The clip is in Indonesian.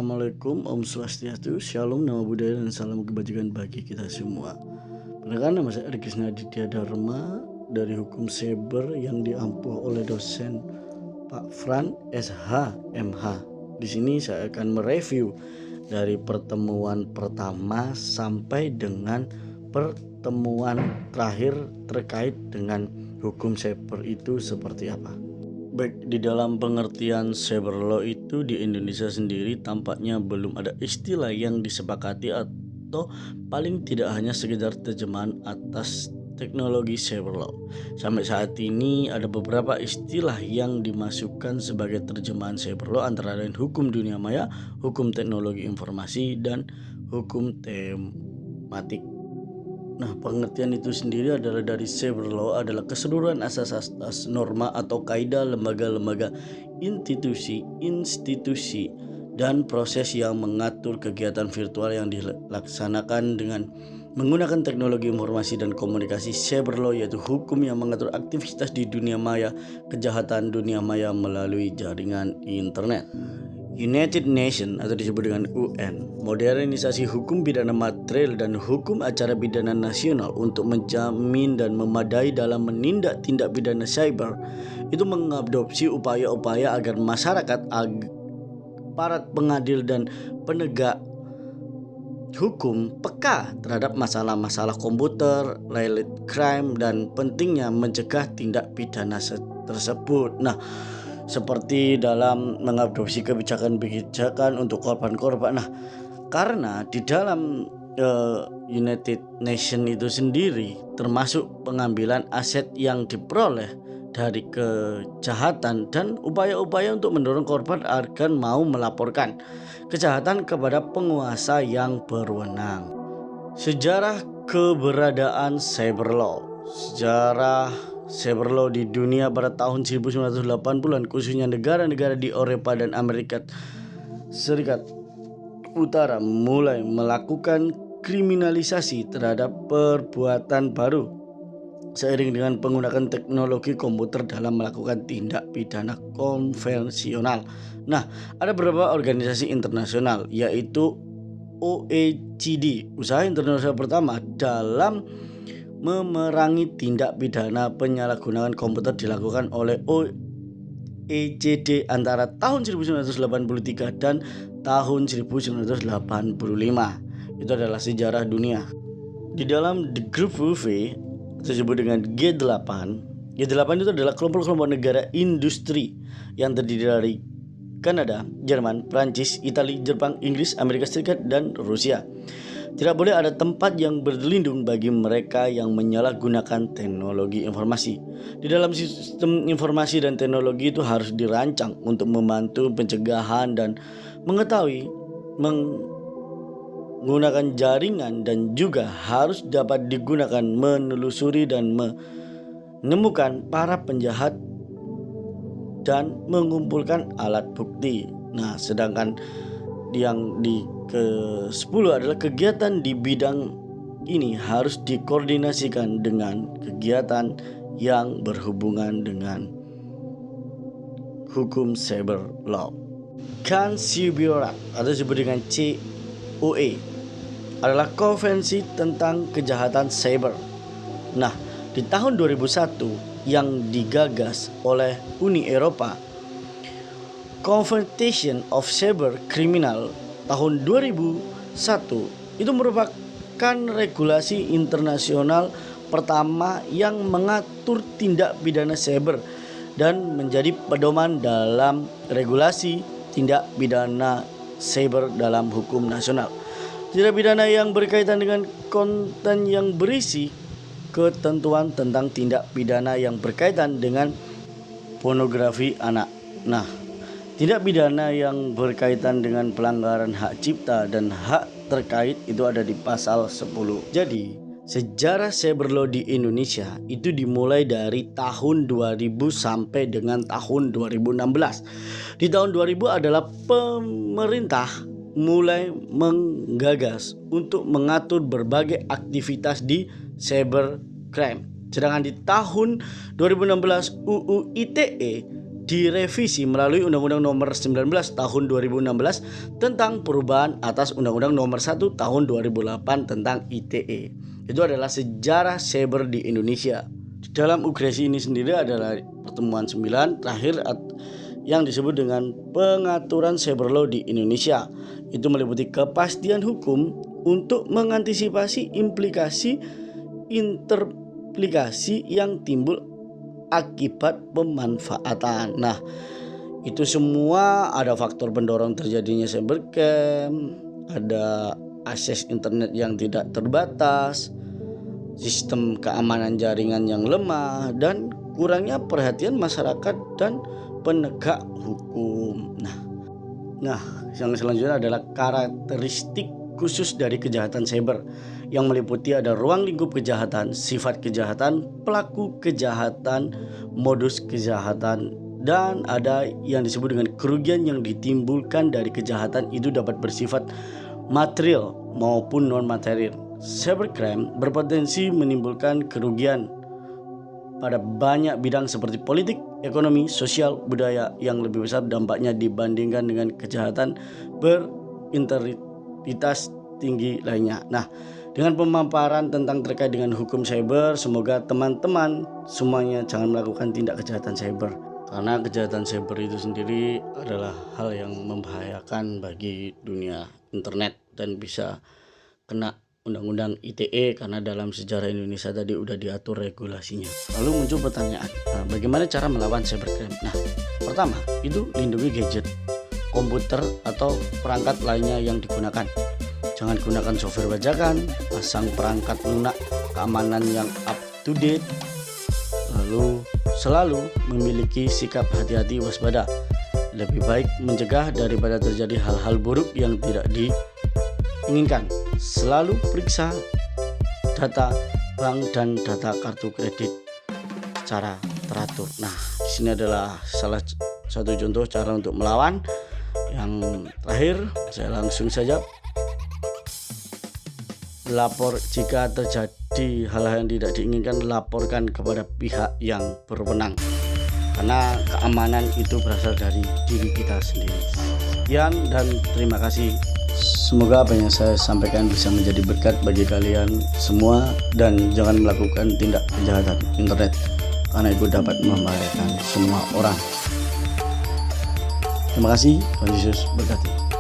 Assalamualaikum, Om Swastiastu, Shalom, Nama Budaya dan salam kebajikan bagi kita semua. Perkenalkan, nama saya Adi Krisna Aditya Dharma dari Hukum Cyber yang diampuh oleh dosen Pak Fran SH MH. Di sini saya akan mereview dari pertemuan pertama sampai dengan pertemuan terakhir terkait dengan hukum cyber itu seperti apa. Baik, di dalam pengertian cyber law itu di Indonesia sendiri tampaknya belum ada istilah yang disepakati atau paling tidak hanya sekedar terjemahan atas teknologi cyber law. Sampai saat ini ada beberapa istilah yang dimasukkan sebagai terjemahan cyber law, antara lain hukum dunia maya, hukum teknologi informasi, dan hukum tematik. Nah, pengertian itu sendiri adalah dari cyber law adalah keseluruhan asas-asas, norma atau kaidah lembaga-lembaga, institusi, dan proses yang mengatur kegiatan virtual yang dilaksanakan dengan menggunakan teknologi informasi dan komunikasi. Cyber law yaitu hukum yang mengatur aktivitas di dunia maya, kejahatan dunia maya melalui jaringan internet. United Nations atau disebut dengan UN, modernisasi hukum pidana material dan hukum acara pidana nasional untuk menjamin dan memadai dalam menindak tindak pidana cyber itu mengadopsi upaya-upaya agar masyarakat, aparat pengadil dan penegak hukum peka terhadap masalah-masalah komputer, related crime, dan pentingnya mencegah tindak pidana tersebut. Nah, seperti dalam mengadopsi kebijakan untuk korban-korban. Nah, karena di dalam United Nations itu sendiri termasuk pengambilan aset yang diperoleh dari kejahatan dan upaya-upaya untuk mendorong korban agar mau melaporkan kejahatan kepada penguasa yang berwenang. Sejarah keberadaan cyber law. Sejarah cyber law di dunia pada tahun 1980-an, khususnya negara-negara di Eropa dan Amerika Serikat Utara mulai melakukan kriminalisasi terhadap perbuatan baru seiring dengan penggunaan teknologi komputer dalam melakukan tindak pidana konvensional. Nah, ada beberapa organisasi internasional yaitu OECD, usaha internasional pertama dalam memerangi tindak pidana penyalahgunaan komputer dilakukan oleh OECD antara tahun 1983 dan tahun 1985. Itu adalah sejarah dunia. Di dalam The Group V disebut dengan G8. G8 itu adalah kelompok-kelompok negara industri yang terdiri dari Kanada, Jerman, Prancis, Italia, Jepang, Inggris, Amerika Serikat, dan Rusia. Tidak boleh ada tempat yang berlindung bagi mereka yang menyalahgunakan teknologi informasi. Di dalam sistem informasi dan teknologi itu harus dirancang untuk membantu pencegahan dan mengetahui menggunakan jaringan, dan juga harus dapat digunakan menelusuri dan menemukan para penjahat dan mengumpulkan alat bukti. Nah, sedangkan yang di ke-10 adalah kegiatan di bidang ini harus dikoordinasikan dengan kegiatan yang berhubungan dengan hukum cyber law. CONCIBIOR atau disebut dengan COE adalah konvensi tentang kejahatan cyber. Nah, di tahun 2001 yang digagas oleh Uni Eropa, Convention of Cyber Criminal tahun 2001 itu merupakan regulasi internasional pertama yang mengatur tindak pidana cyber dan menjadi pedoman dalam regulasi tindak pidana cyber dalam hukum nasional. Tindak pidana yang berkaitan dengan konten yang berisi ketentuan tentang tindak pidana yang berkaitan dengan pornografi anak. Nah, tindak pidana yang berkaitan dengan pelanggaran hak cipta dan hak terkait itu ada di pasal 10. Jadi, sejarah cyber law di Indonesia itu dimulai dari tahun 2000 sampai dengan tahun 2016. Di tahun 2000 adalah pemerintah mulai menggagas untuk mengatur berbagai aktivitas di cyber crime. Sedangkan di tahun 2016 UU ITE direvisi melalui Undang-Undang Nomor 19 Tahun 2016 tentang perubahan atas Undang-Undang Nomor 1 Tahun 2008 tentang ITE. Itu adalah sejarah cyber di Indonesia. Dalam UGRESI ini sendiri adalah pertemuan 9 terakhir yang disebut dengan pengaturan cyber law di Indonesia. Itu meliputi kepastian hukum untuk mengantisipasi implikasi yang timbul akibat pemanfaatan. Nah, itu semua ada faktor pendorong terjadinya cybercrime, ada akses internet yang tidak terbatas, sistem keamanan jaringan yang lemah, dan kurangnya perhatian masyarakat dan penegak hukum. Nah, yang selanjutnya adalah karakteristik khusus dari kejahatan cyber yang meliputi ada ruang lingkup kejahatan, sifat kejahatan, pelaku kejahatan, modus kejahatan, dan ada yang disebut dengan kerugian yang ditimbulkan dari kejahatan itu dapat bersifat material maupun non-material. Cybercrime berpotensi menimbulkan kerugian pada banyak bidang seperti politik, ekonomi, sosial, budaya yang lebih besar dampaknya dibandingkan dengan kejahatan berintegritas tinggi lainnya. Nah, dengan pemaparan tentang terkait dengan hukum cyber, semoga teman-teman semuanya jangan melakukan tindak kejahatan cyber. Karena kejahatan cyber itu sendiri adalah hal yang membahayakan bagi dunia internet dan bisa kena Undang-Undang ITE karena dalam sejarah Indonesia tadi udah diatur regulasinya. Lalu muncul pertanyaan, bagaimana cara melawan cybercrime? Nah, pertama itu lindungi gadget, komputer atau perangkat lainnya yang digunakan. Jangan gunakan software bajakan, pasang perangkat lunak keamanan yang up to date, lalu selalu memiliki sikap hati-hati waspada. Lebih baik mencegah daripada terjadi hal-hal buruk yang tidak diinginkan. Selalu periksa data bank dan data kartu kredit secara teratur. Nah, di sini adalah salah satu contoh cara untuk melawan. Yang terakhir, saya langsung saja lapor jika terjadi hal-hal yang tidak diinginkan, laporkan kepada pihak yang berwenang karena keamanan itu berasal dari diri kita sendiri. Sekian dan terima kasih. Semoga apa yang saya sampaikan bisa menjadi berkat bagi kalian semua dan jangan melakukan tindak kejahatan internet karena itu dapat membahayakan semua orang. Terima kasih, Tuhan Yesus berkati.